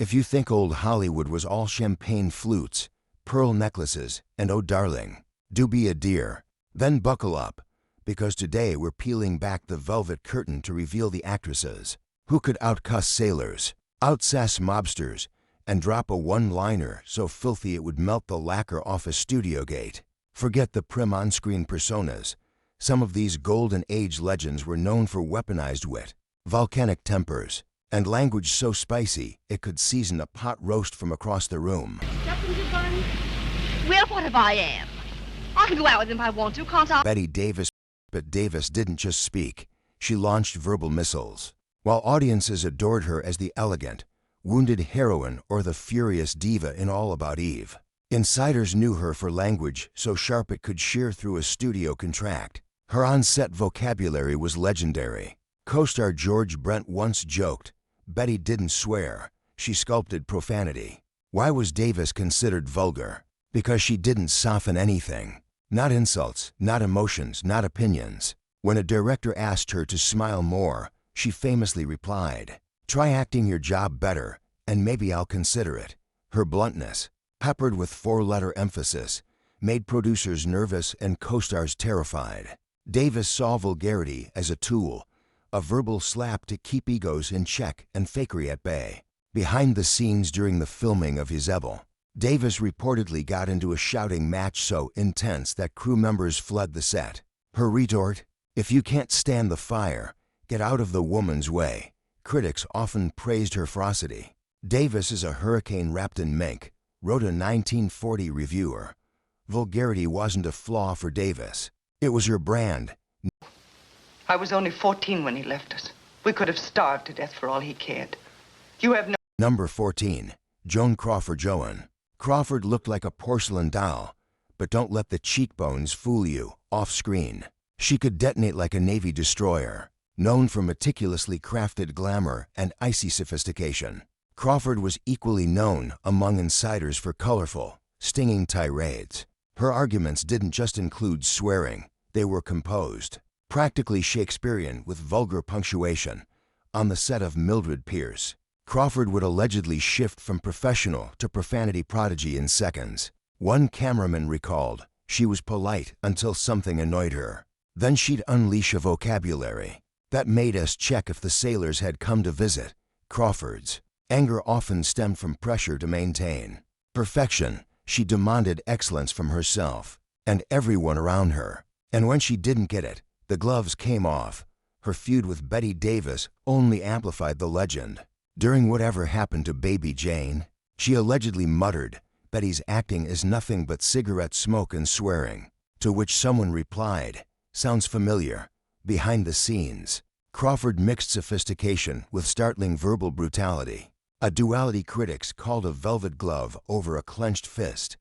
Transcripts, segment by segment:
If you think old Hollywood was all champagne flutes, pearl necklaces, and oh darling, do be a dear, then buckle up, because today we're peeling back the velvet curtain to reveal the actresses who could outcuss sailors, outsass mobsters, and drop a one-liner so filthy it would melt the lacquer off a studio gate. Forget the prim on-screen personas. Some of these golden age legends were known for weaponized wit, volcanic tempers, and language so spicy it could season a pot roast from across the room. Well, what if I am? I can go out with him if I want to, can't I? Bette Davis. But Davis didn't just speak. She launched verbal missiles. While audiences adored her as the elegant, wounded heroine or the furious diva in All About Eve, insiders knew her for language so sharp it could shear through a studio contract. Her on-set vocabulary was legendary. Co-star George Brent once joked, Betty didn't swear, she sculpted profanity. Why was Davis considered vulgar? Because she didn't soften anything. Not insults, not emotions, not opinions. When a director asked her to smile more, she famously replied, "Try acting your job better, and maybe I'll consider it." Her bluntness, peppered with four-letter emphasis, made producers nervous and co-stars terrified. Davis saw vulgarity as a tool, a verbal slap to keep egos in check and fakery at bay. Behind the scenes during the filming of His Evil, Davis reportedly got into a shouting match so intense that crew members fled the set. Her retort, "If you can't stand the fire, get out of the woman's way." Critics often praised her ferocity. Davis is a hurricane wrapped in mink, wrote a 1940 reviewer. Vulgarity wasn't a flaw for Davis. It was her brand. I was only 14 when he left us. We could have starved to death for all he cared. You have no... Number 14. Joan Crawford. Joan Crawford looked like a porcelain doll, but don't let the cheekbones fool you. Off-screen, she could detonate like a Navy destroyer. Known for meticulously crafted glamour and icy sophistication, Crawford was equally known among insiders for colorful, stinging tirades. Her arguments didn't just include swearing, they were composed, practically Shakespearean with vulgar punctuation. On the set of Mildred Pierce, Crawford would allegedly shift from professional to profanity prodigy in seconds. One cameraman recalled, she was polite until something annoyed her. Then she'd unleash a vocabulary that made us check if the sailors had come to visit. Crawford's anger often stemmed from pressure to maintain perfection. She demanded excellence from herself and everyone around her. And when she didn't get it, the gloves came off. Her feud with Bette Davis only amplified the legend. During Whatever Happened to Baby Jane, she allegedly muttered, "Betty's acting is nothing but cigarette smoke and swearing," to which someone replied, "Sounds familiar." Behind the scenes, Crawford mixed sophistication with startling verbal brutality. A duality critics called a velvet glove over a clenched fist.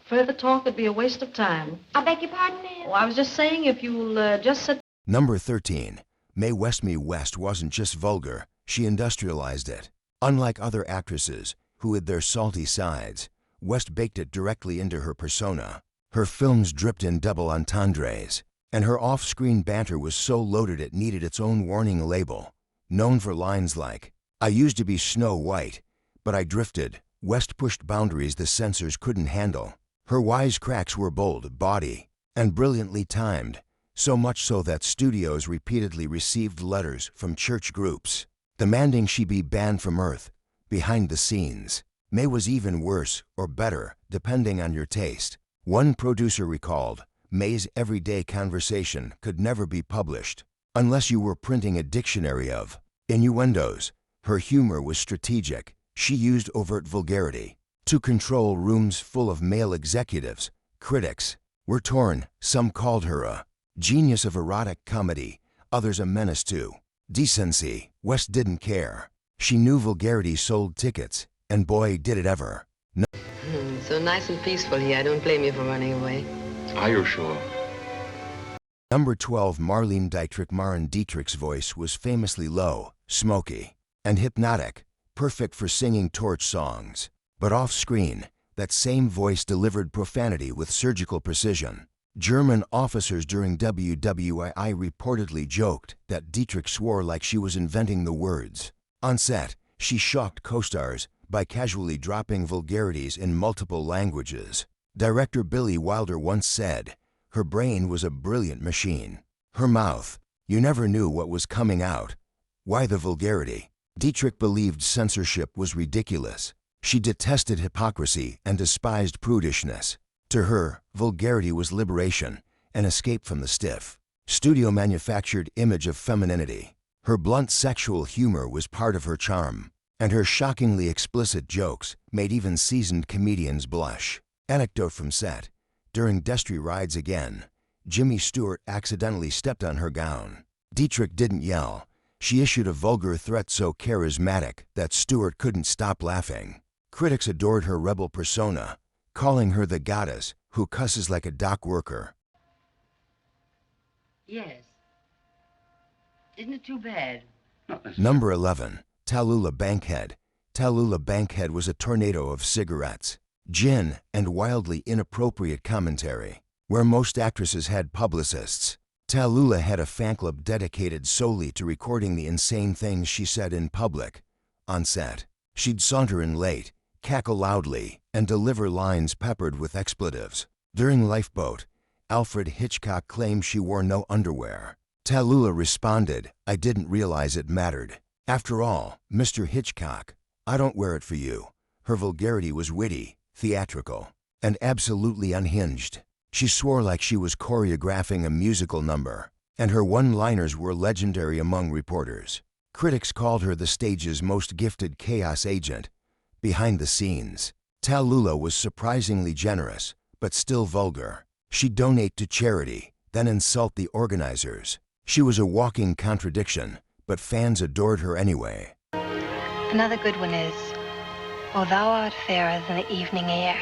Further talk would be a waste of time. I beg your pardon, ma'am? Oh, I was just saying if you'll just sit... Number 13. Mae West wasn't just vulgar, she industrialized it. Unlike other actresses who hid their salty sides, West baked it directly into her persona. Her films dripped in double entendres, and her off-screen banter was so loaded it needed its own warning label. Known for lines like, "I used to be Snow White, but I drifted," West pushed boundaries the censors couldn't handle. Her wisecracks were bold, bawdy, and brilliantly timed, so much so that studios repeatedly received letters from church groups demanding she be banned from Earth. Behind the scenes, Mae was even worse or better, depending on your taste. One producer recalled, Mae's everyday conversation could never be published unless you were printing a dictionary of innuendos. Her humor was strategic. She used overt vulgarity to control rooms full of male executives. Critics were torn. Some called her a genius of erotic comedy, others a menace to decency. West didn't care. She knew vulgarity sold tickets, and boy did it ever. So nice and peaceful here. I don't blame you for running away. Are you sure? Number 12. Marlene Dietrich. Maren Dietrich's voice was famously low, smoky, and hypnotic, perfect for singing torch songs. But off-screen, that same voice delivered profanity with surgical precision. German officers during WWII reportedly joked that Dietrich swore like she was inventing the words. On set, She shocked co-stars by casually dropping vulgarities in multiple languages. Director Billy Wilder once said, "Her brain was a brilliant machine. Her mouth, you never knew what was coming out." Why the vulgarity? Dietrich believed censorship was ridiculous. She detested hypocrisy and despised prudishness. To her, vulgarity was liberation, an escape from the stiff, studio-manufactured image of femininity. Her blunt sexual humor was part of her charm, and her shockingly explicit jokes made even seasoned comedians blush. Anecdote from set. During Destry Rides Again, Jimmy Stewart accidentally stepped on her gown. Dietrich didn't yell. She issued a vulgar threat so charismatic that Stewart couldn't stop laughing. Critics adored her rebel persona, calling her the goddess who cusses like a dock worker. Yes. Isn't it too bad? Number 11. Tallulah Bankhead. Tallulah Bankhead was a tornado of cigarettes, gin, and wildly inappropriate commentary. Where most actresses had publicists, Tallulah had a fan club dedicated solely to recording the insane things she said in public. On set, she'd saunter in late, cackle loudly, and deliver lines peppered with expletives. During Lifeboat, Alfred Hitchcock claimed she wore no underwear. Tallulah responded, "I didn't realize it mattered. After all, Mr. Hitchcock, I don't wear it for you." Her vulgarity was witty, theatrical, and absolutely unhinged. She swore like she was choreographing a musical number, and her one-liners were legendary among reporters. Critics called her the stage's most gifted chaos agent. Behind the scenes, Tallulah was surprisingly generous, but still vulgar. She'd donate to charity, then insult the organizers. She was a walking contradiction, but fans adored her anyway. Another good one is, "Oh, thou art fairer than the evening air,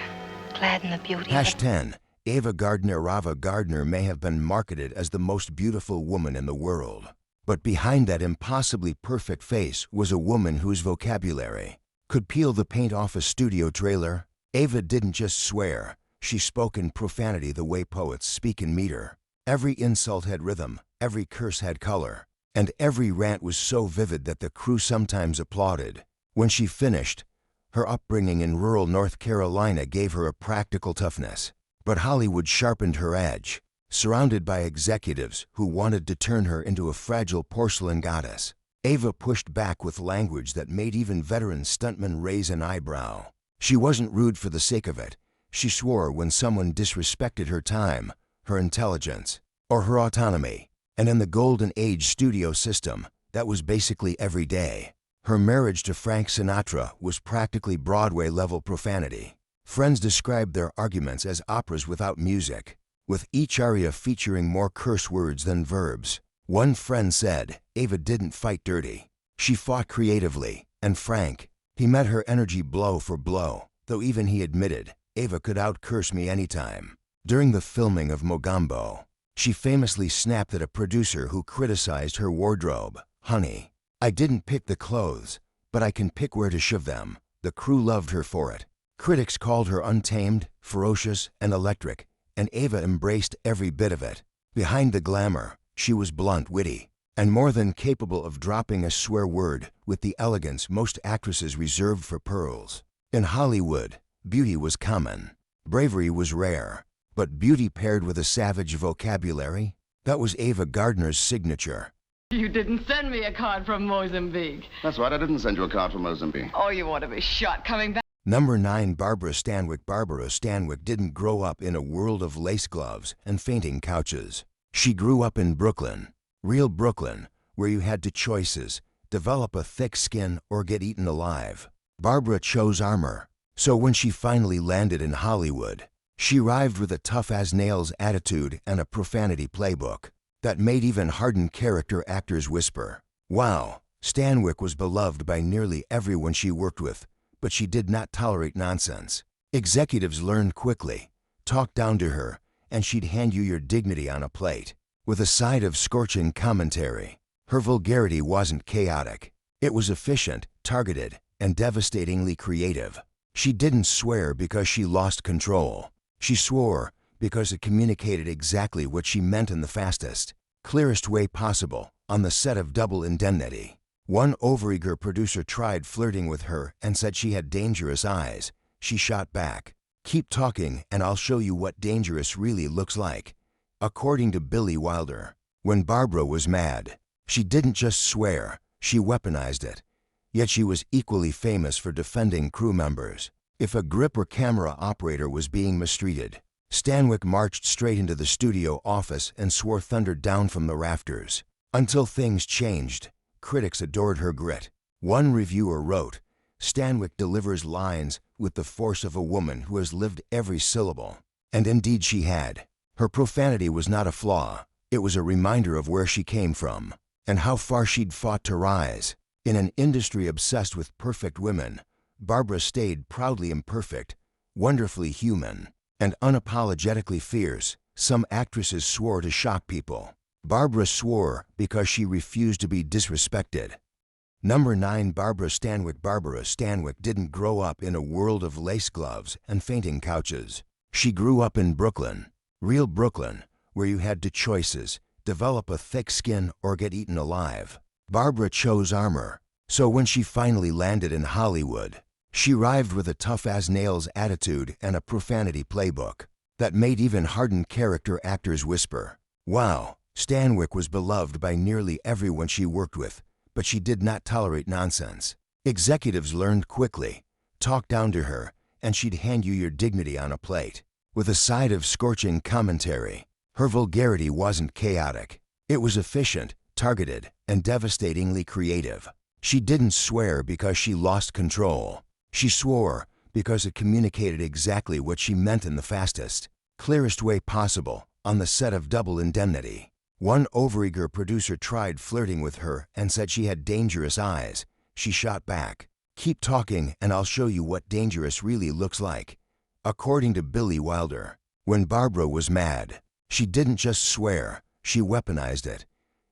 clad in the beauty Hash of..." 10. Ava Gardner may have been marketed as the most beautiful woman in the world. But behind that impossibly perfect face was a woman whose vocabulary could peel the paint off a studio trailer. Ava didn't just swear, she spoke in profanity the way poets speak in meter. Every insult had rhythm, every curse had color, and every rant was so vivid that the crew sometimes applauded. When she finished, her upbringing in rural North Carolina gave her a practical toughness. But Hollywood sharpened her edge, surrounded by executives who wanted to turn her into a fragile porcelain goddess. Ava pushed back with language that made even veteran stuntmen raise an eyebrow. She wasn't rude for the sake of it. She swore when someone disrespected her time, her intelligence, or her autonomy. And in the Golden Age studio system, that was basically every day. Her marriage to Frank Sinatra was practically Broadway-level profanity. Friends described their arguments as operas without music, with each aria featuring more curse words than verbs. One friend said, "Ava didn't fight dirty. She fought creatively." And Frank, he met her energy blow for blow, though even he admitted, "Ava could out-curse me anytime." During the filming of Mogambo, she famously snapped at a producer who criticized her wardrobe. "Honey, I didn't pick the clothes, but I can pick where to shove them." The crew loved her for it. Critics called her untamed, ferocious, and electric, and Ava embraced every bit of it. Behind the glamour, she was blunt, witty, and more than capable of dropping a swear word with the elegance most actresses reserved for pearls. In Hollywood, beauty was common. Bravery was rare. But beauty paired with a savage vocabulary? That was Ava Gardner's signature. You didn't send me a card from Mozambique. That's right, I didn't send you a card from Mozambique. Oh, you want to be shot coming back? Number 9. Barbara Stanwyck. Barbara Stanwyck didn't grow up in a world of lace gloves and fainting couches. She grew up in Brooklyn, real Brooklyn, where you had two choices: develop a thick skin or get eaten alive. Barbara chose armor, so when she finally landed in Hollywood, she arrived with a tough-as-nails attitude and a profanity playbook that made even hardened character actors whisper. Wow, Stanwyck was beloved by nearly everyone she worked with, but she did not tolerate nonsense. Executives learned quickly. Talk down to her, and she'd hand you your dignity on a plate, with a side of scorching commentary. Her vulgarity wasn't chaotic. It was efficient, targeted, and devastatingly creative. She didn't swear because she lost control. She swore because it communicated exactly what she meant in the fastest, clearest way possible on the set of Double Indemnity. One overeager producer tried flirting with her and said she had dangerous eyes. She shot back, "Keep talking and I'll show you what dangerous really looks like." According to Billy Wilder, when Barbara was mad, she didn't just swear, she weaponized it. Yet she was equally famous for defending crew members. If a grip or camera operator was being mistreated, Stanwyck marched straight into the studio office and swore thunder down from the rafters. Until things changed, critics adored her grit. One reviewer wrote, "Stanwyck delivers lines with the force of a woman who has lived every syllable." And indeed she had. Her profanity was not a flaw, it was a reminder of where she came from, and how far she'd fought to rise. In an industry obsessed with perfect women, Barbara stayed proudly imperfect, wonderfully human, and unapologetically fierce. Some actresses swore to shock people. Barbara swore because she refused to be disrespected. Number 9. Barbara Stanwyck. Barbara Stanwyck didn't grow up in a world of lace gloves and fainting couches. She grew up in Brooklyn, real Brooklyn, where you had two choices: develop a thick skin or get eaten alive. Barbara chose armor, so when she finally landed in Hollywood, she arrived with a tough-as-nails attitude and a profanity playbook that made even hardened character actors whisper. Wow, Stanwyck was beloved by nearly everyone she worked with, but she did not tolerate nonsense. Executives learned quickly. Talk down to her, and she'd hand you your dignity on a plate, with a side of scorching commentary. Her vulgarity wasn't chaotic. It was efficient, targeted, and devastatingly creative. She didn't swear because she lost control. She swore because it communicated exactly what she meant in the fastest, clearest way possible, on the set of Double Indemnity. One overeager producer tried flirting with her and said she had dangerous eyes. She shot back, "Keep talking and I'll show you what dangerous really looks like." According to Billy Wilder, when Barbara was mad, she didn't just swear, she weaponized it.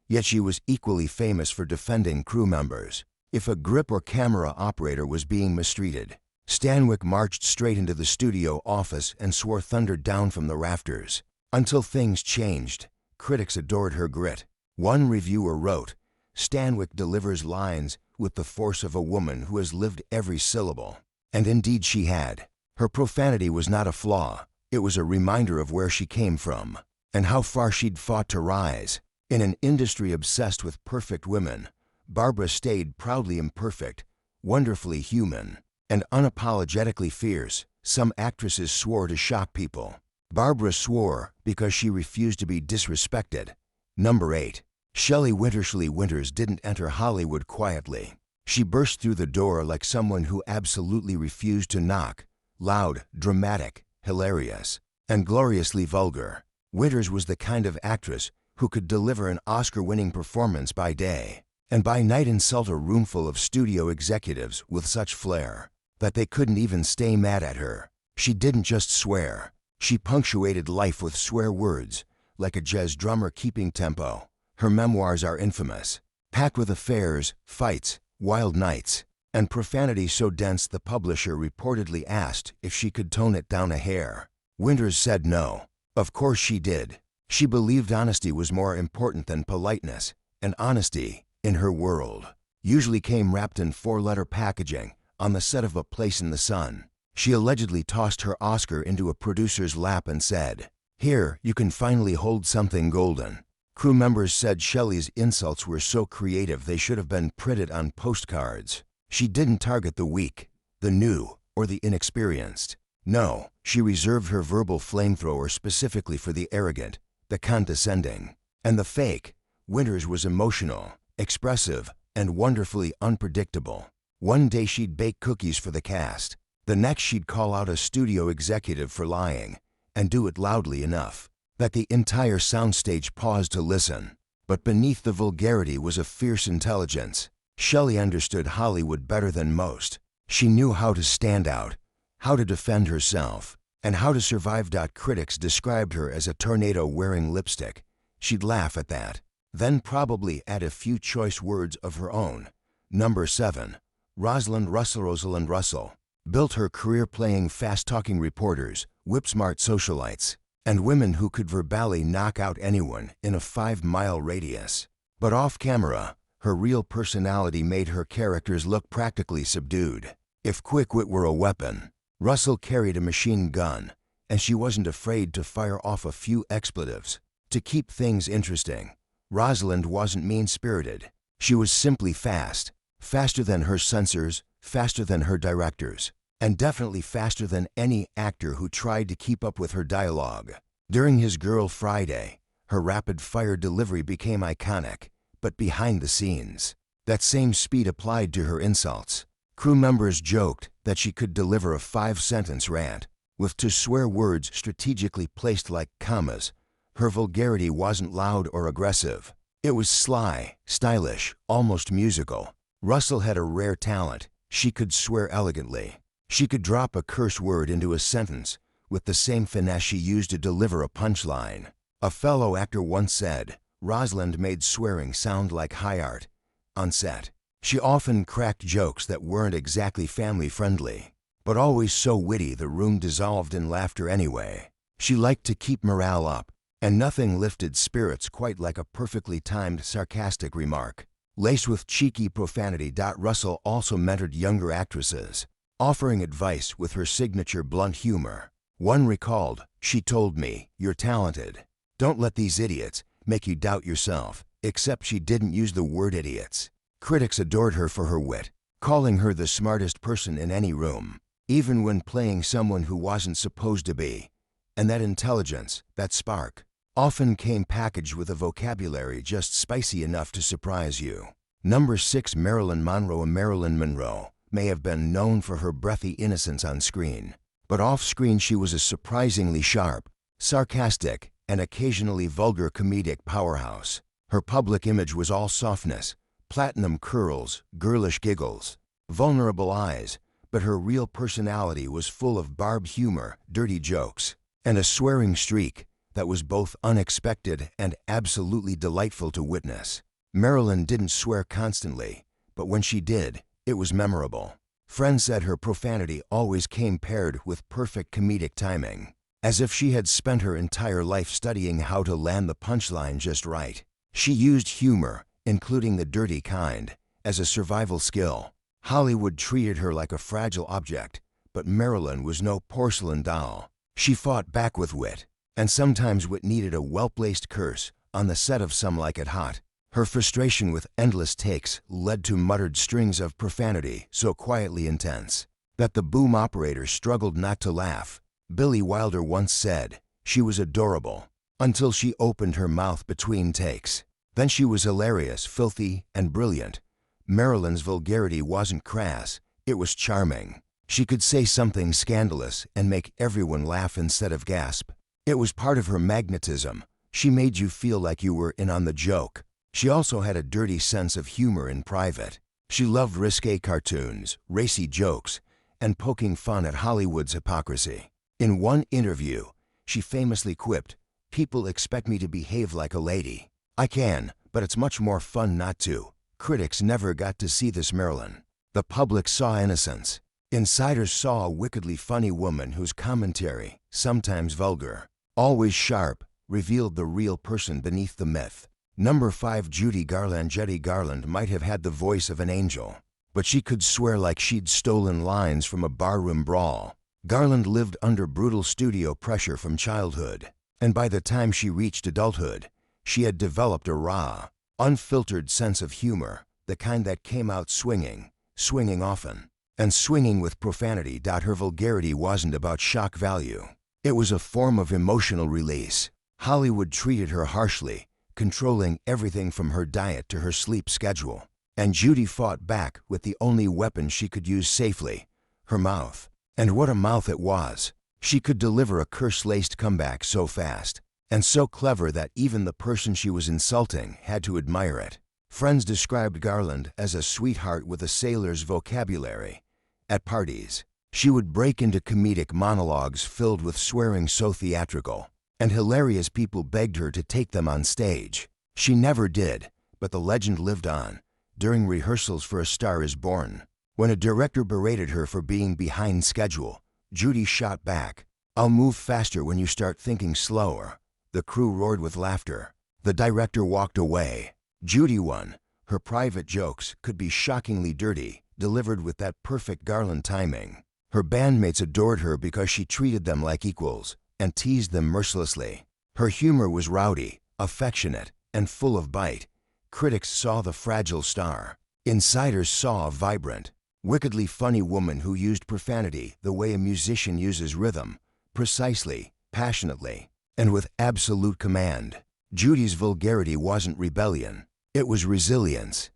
Yet she was equally famous for defending crew members. If a grip or camera operator was being mistreated, Stanwyck marched straight into the studio office and swore thunder down from the rafters. Until things changed, critics adored her grit. One reviewer wrote, "Stanwyck delivers lines with the force of a woman who has lived every syllable." And indeed she had. Her profanity was not a flaw, it was a reminder of where she came from, and how far she'd fought to rise. In an industry obsessed with perfect women, Barbara stayed proudly imperfect, wonderfully human, and unapologetically fierce. Some actresses swore to shock people. Barbara swore because she refused to be disrespected. Number 8. Shelley Winters. Shelley Winters didn't enter Hollywood quietly. She burst through the door like someone who absolutely refused to knock. Loud, dramatic, hilarious, and gloriously vulgar. Winters was the kind of actress who could deliver an Oscar-winning performance by day, and by night insult a roomful of studio executives with such flair that they couldn't even stay mad at her. She didn't just swear, she punctuated life with swear words, like a jazz drummer keeping tempo. Her memoirs are infamous, packed with affairs, fights, wild nights, and profanity so dense the publisher reportedly asked if she could tone it down a hair. Winters said no. Of course she did. She believed honesty was more important than politeness, and honesty, in her world, usually came wrapped in 4-letter packaging on the set of A Place in the Sun. She allegedly tossed her Oscar into a producer's lap and said, "Here, you can finally hold something golden." Crew members said Shelley's insults were so creative they should have been printed on postcards. She didn't target the weak, the new, or the inexperienced. No, she reserved her verbal flamethrower specifically for the arrogant, the condescending, and the fake. Winters was emotional, expressive, and wonderfully unpredictable. One day she'd bake cookies for the cast. The next she'd call out a studio executive for lying, and do it loudly enough that the entire soundstage paused to listen. But beneath the vulgarity was a fierce intelligence. Shelley understood Hollywood better than most. She knew how to stand out, how to defend herself, and how to survive. Critics described her as a tornado wearing lipstick. She'd laugh at that, then probably add a few choice words of her own. Number 7. Rosalind Russell. Rosalind Russell built her career playing fast-talking reporters, whip-smart socialites, and women who could verbally knock out anyone in a 5-mile radius. But off camera, Her real personality made her characters look practically subdued. If quick wit were a weapon, Russell carried a machine gun, and she wasn't afraid to fire off a few expletives. To keep things interesting, Rosalind wasn't mean-spirited. She was simply fast. Faster than her censors, faster than her directors, and definitely faster than any actor who tried to keep up with her dialogue. During his Girl Friday, her rapid-fire delivery became iconic, but behind the scenes, that same speed applied to her insults. Crew members joked that she could deliver a 5-sentence rant, with 2 swear words strategically placed like commas. Her vulgarity wasn't loud or aggressive. It was sly, stylish, almost musical. Russell had a rare talent. She could swear elegantly. She could drop a curse word into a sentence with the same finesse she used to deliver a punchline. A fellow actor once said, Rosalind made swearing sound like high art on set. She often cracked jokes that weren't exactly family-friendly, but always so witty the room dissolved in laughter anyway. She liked to keep morale up, and nothing lifted spirits quite like a perfectly timed sarcastic remark, laced with cheeky profanity. Russell also mentored younger actresses, offering advice with her signature blunt humor. One recalled, "She told me, you're talented. Don't let these idiots make you doubt yourself," except she didn't use the word idiots. Critics adored her for her wit, calling her the smartest person in any room, even when playing someone who wasn't supposed to be. And that intelligence, that spark, often came packaged with a vocabulary just spicy enough to surprise you. Number 6. Marilyn Monroe. Marilyn Monroe may have been known for her breathy innocence on screen, but off-screen she was a surprisingly sharp, sarcastic, and occasionally vulgar comedic powerhouse. Her public image was all softness, platinum curls, girlish giggles, vulnerable eyes, but her real personality was full of barbed humor, dirty jokes, and a swearing streak that was both unexpected and absolutely delightful to witness. Marilyn didn't swear constantly, but when she did, it was memorable. Friends said her profanity always came paired with perfect comedic timing, as if she had spent her entire life studying how to land the punchline just right. She used humor, including the dirty kind, as a survival skill. Hollywood treated her like a fragile object, but Marilyn was no porcelain doll. She fought back with wit, and sometimes wit needed a well-placed curse on the set of Some Like It Hot. Her frustration with endless takes led to muttered strings of profanity so quietly intense that the boom operator struggled not to laugh. Billy Wilder once said, "She was adorable until she opened her mouth between takes. Then she was hilarious, filthy, and brilliant." Marilyn's vulgarity wasn't crass, it was charming. She could say something scandalous and make everyone laugh instead of gasp. It was part of her magnetism. She made you feel like you were in on the joke. She also had a dirty sense of humor in private. She loved risque cartoons, racy jokes, and poking fun at Hollywood's hypocrisy. In one interview, she famously quipped, "People expect me to behave like a lady. I can, but it's much more fun not to." Critics never got to see this Marilyn. The public saw innocence. Insiders saw a wickedly funny woman whose commentary, sometimes vulgar, always sharp, revealed the real person beneath the myth. Number 5. Judy Garland. Judy Garland might have had the voice of an angel, but she could swear like she'd stolen lines from a barroom brawl. Garland lived under brutal studio pressure from childhood, and by the time she reached adulthood, she had developed a raw, unfiltered sense of humor, the kind that came out swinging often, and swinging with profanity. Her vulgarity wasn't about shock value. It was a form of emotional release. Hollywood treated her harshly, controlling everything from her diet to her sleep schedule. And Judy fought back with the only weapon she could use safely, her mouth. And what a mouth it was! She could deliver a curse-laced comeback so fast, and so clever that even the person she was insulting had to admire it. Friends described Garland as a sweetheart with a sailor's vocabulary. At parties, she would break into comedic monologues filled with swearing so theatrical and hilarious people begged her to take them on stage. She never did, but the legend lived on. During rehearsals for A Star Is Born, when a director berated her for being behind schedule, Judy shot back, "I'll move faster when you start thinking slower." The crew roared with laughter. The director walked away. Judy won. Her private jokes could be shockingly dirty, delivered with that perfect Garland timing. Her bandmates adored her because she treated them like equals and teased them mercilessly. Her humor was rowdy, affectionate, and full of bite. Critics saw the fragile star. Insiders saw a vibrant, wickedly funny woman who used profanity the way a musician uses rhythm, precisely, passionately, and with absolute command. Judy's vulgarity wasn't rebellion. It was resilience.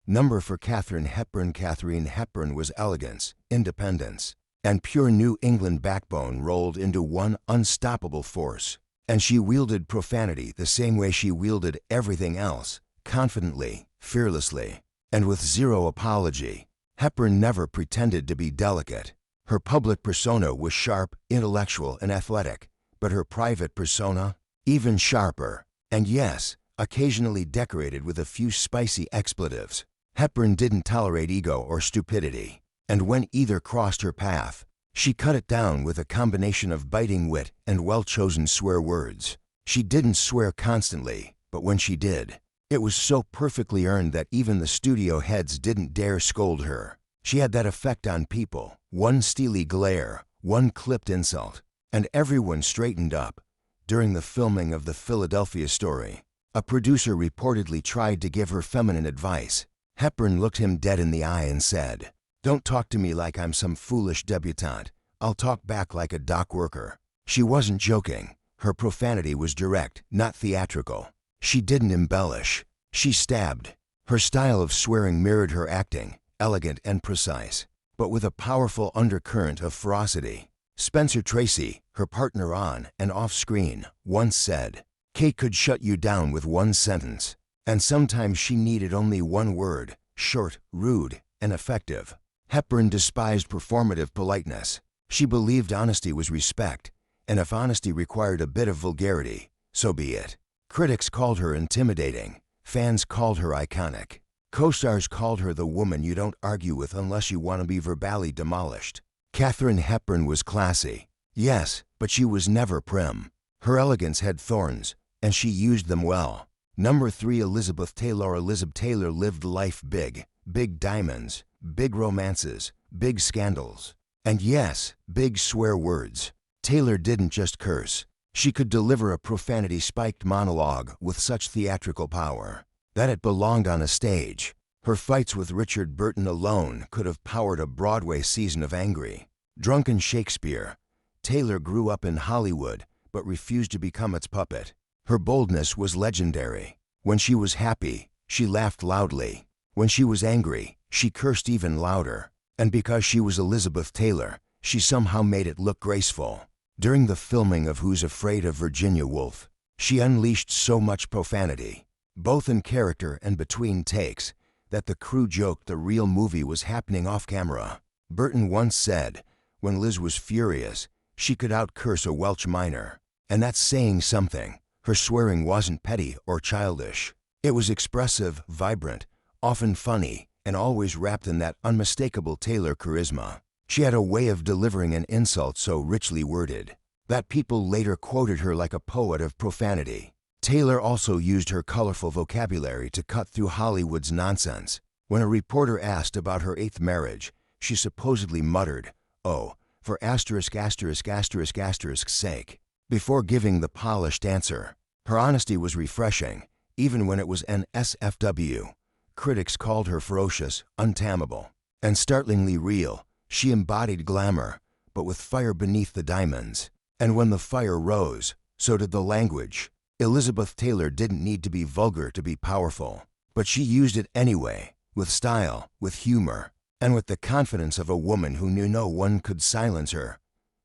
Number for Katharine Hepburn. Katharine Hepburn was elegance, independence, and pure New England backbone rolled into one unstoppable force. And she wielded profanity the same way she wielded everything else, confidently, fearlessly, and with zero apology. Hepburn never pretended to be delicate. Her public persona was sharp, intellectual, and athletic, but her private persona, even sharper, and yes, occasionally decorated with a few spicy expletives. Hepburn didn't tolerate ego or stupidity, and when either crossed her path, she cut it down with a combination of biting wit and well-chosen swear words. She didn't swear constantly, but when she did, it was so perfectly earned that even the studio heads didn't dare scold her. She had that effect on people, one steely glare, one clipped insult, and everyone straightened up. During the filming of the Philadelphia story, a producer reportedly tried to give her feminine advice. Hepburn looked him dead in the eye and said, "Don't talk to me like I'm some foolish debutante. I'll talk back like a dock worker." She wasn't joking. Her profanity was direct, not theatrical. She didn't embellish. She stabbed. Her style of swearing mirrored her acting, elegant and precise, but with a powerful undercurrent of ferocity. Spencer Tracy, her partner on and off screen, once said, "Kate could shut you down with one sentence, and sometimes she needed only one word, short, rude, and effective." Hepburn despised performative politeness. She believed honesty was respect, and if honesty required a bit of vulgarity, so be it. Critics called her intimidating. Fans called her iconic. Co-stars called her the woman you don't argue with unless you want to be verbally demolished. Katharine Hepburn was classy, yes, but she was never prim. Her elegance had thorns, and she used them well. Number 3, Elizabeth Taylor. Elizabeth Taylor lived life big. Big diamonds, big romances, big scandals, and yes, big swear words. Taylor didn't just curse. She could deliver a profanity-spiked monologue with such theatrical power that it belonged on a stage. Her fights with Richard Burton alone could have powered a Broadway season of Angry. Drunken Shakespeare. Taylor grew up in Hollywood, but refused to become its puppet. Her boldness was legendary. When she was happy, she laughed loudly. When she was angry, she cursed even louder. And because she was Elizabeth Taylor, she somehow made it look graceful. During the filming of Who's Afraid of Virginia Woolf, she unleashed so much profanity, both in character and between takes, that the crew joked the real movie was happening off camera. Burton once said, when Liz was furious, she could out-curse a Welsh miner. And that's saying something. Her swearing wasn't petty or childish. It was expressive, vibrant, often funny, and always wrapped in that unmistakable Taylor charisma. She had a way of delivering an insult so richly worded that people later quoted her like a poet of profanity. Taylor also used her colorful vocabulary to cut through Hollywood's nonsense. When a reporter asked about her 8th marriage, she supposedly muttered, "Oh, for *******'s sake," before giving the polished answer. Her honesty was refreshing, even when it was NSFW. Critics called her ferocious, untamable, and startlingly real. She embodied glamour, but with fire beneath the diamonds. And when the fire rose, so did the language. Elizabeth Taylor didn't need to be vulgar to be powerful, but she used it anyway, with style, with humor, and with the confidence of a woman who knew no one could silence her.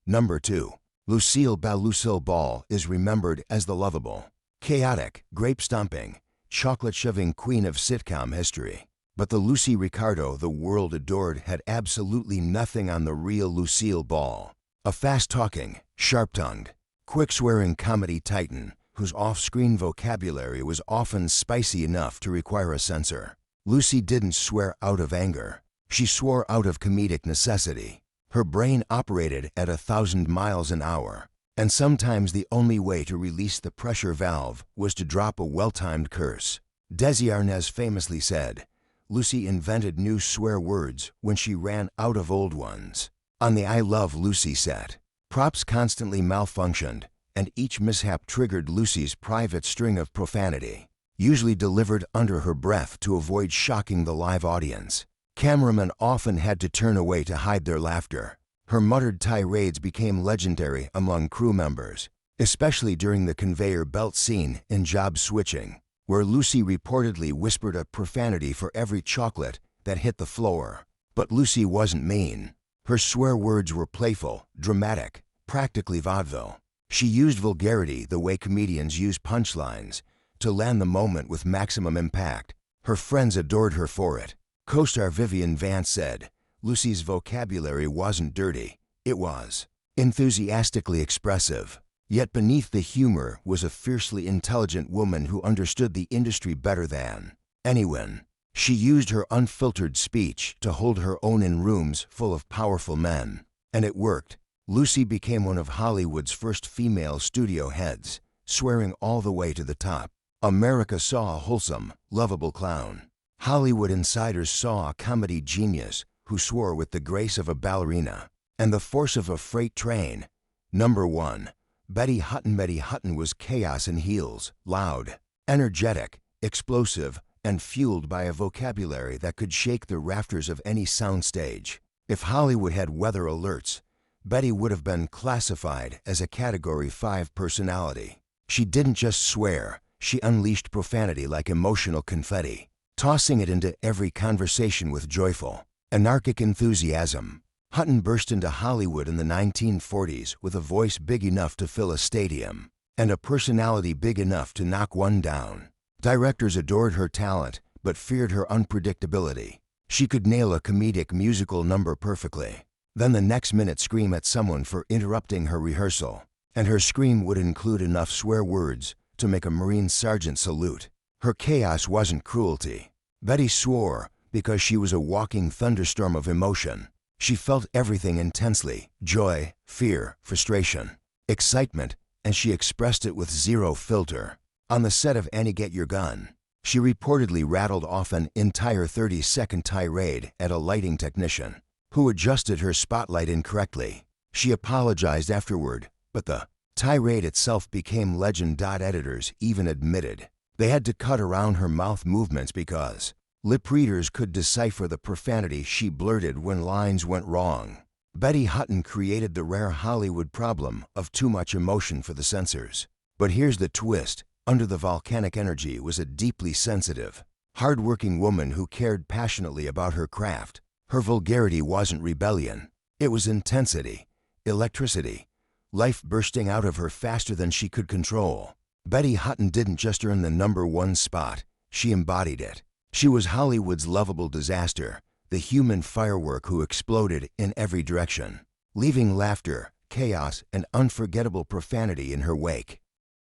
Number 2. Lucille Ball. Lucille Ball is remembered as the lovable, chaotic, grape-stomping, chocolate-shoving queen of sitcom history. But the Lucy Ricardo the world adored had absolutely nothing on the real Lucille Ball. A fast-talking, sharp-tongued, quick-swearing comedy titan whose off-screen vocabulary was often spicy enough to require a censor. Lucy didn't swear out of anger. She swore out of comedic necessity. Her brain operated at 1,000 miles an hour, and sometimes the only way to release the pressure valve was to drop a well-timed curse. Desi Arnaz famously said, "Lucy invented new swear words when she ran out of old ones." On the I Love Lucy set, props constantly malfunctioned, and each mishap triggered Lucy's private string of profanity, usually delivered under her breath to avoid shocking the live audience. Cameramen often had to turn away to hide their laughter. Her muttered tirades became legendary among crew members, especially during the conveyor belt scene in Job Switching, where Lucy reportedly whispered a profanity for every chocolate that hit the floor. But Lucy wasn't mean. Her swear words were playful, dramatic, practically vaudeville. She used vulgarity the way comedians use punchlines to land the moment with maximum impact. Her friends adored her for it. Co-star Vivian Vance said, "Lucy's vocabulary wasn't dirty, it was enthusiastically expressive." Yet beneath the humor was a fiercely intelligent woman who understood the industry better than anyone. She used her unfiltered speech to hold her own in rooms full of powerful men. And it worked. Lucy became one of Hollywood's first female studio heads, swearing all the way to the top. America saw a wholesome, lovable clown. Hollywood insiders saw a comedy genius who swore with the grace of a ballerina and the force of a freight train. Number 1. Betty Hutton. Betty Hutton was chaos in heels, loud, energetic, explosive, and fueled by a vocabulary that could shake the rafters of any soundstage. If Hollywood had weather alerts, Betty would have been classified as a Category 5 personality. She didn't just swear, she unleashed profanity like emotional confetti, tossing it into every conversation with joyful, anarchic enthusiasm. Hutton burst into Hollywood in the 1940s with a voice big enough to fill a stadium, and a personality big enough to knock one down. Directors adored her talent, but feared her unpredictability. She could nail a comedic musical number perfectly, then the next minute scream at someone for interrupting her rehearsal, and her scream would include enough swear words to make a Marine sergeant salute. Her chaos wasn't cruelty. Betty swore because she was a walking thunderstorm of emotion. She felt everything intensely: joy, fear, frustration, excitement, and she expressed it with zero filter. On the set of Annie Get Your Gun, she reportedly rattled off an entire 30-second tirade at a lighting technician who adjusted her spotlight incorrectly. She apologized afterward, but the tirade itself became legend. Editors even admitted they had to cut around her mouth movements because lip readers could decipher the profanity she blurted when lines went wrong. Betty Hutton created the rare Hollywood problem of too much emotion for the censors. But here's the twist. Under the volcanic energy was a deeply sensitive, hard-working woman who cared passionately about her craft. Her vulgarity wasn't rebellion. It was intensity, electricity, life bursting out of her faster than she could control. Betty Hutton didn't just earn the number 1 spot, she embodied it. She was Hollywood's lovable disaster, the human firework who exploded in every direction, leaving laughter, chaos, and unforgettable profanity in her wake.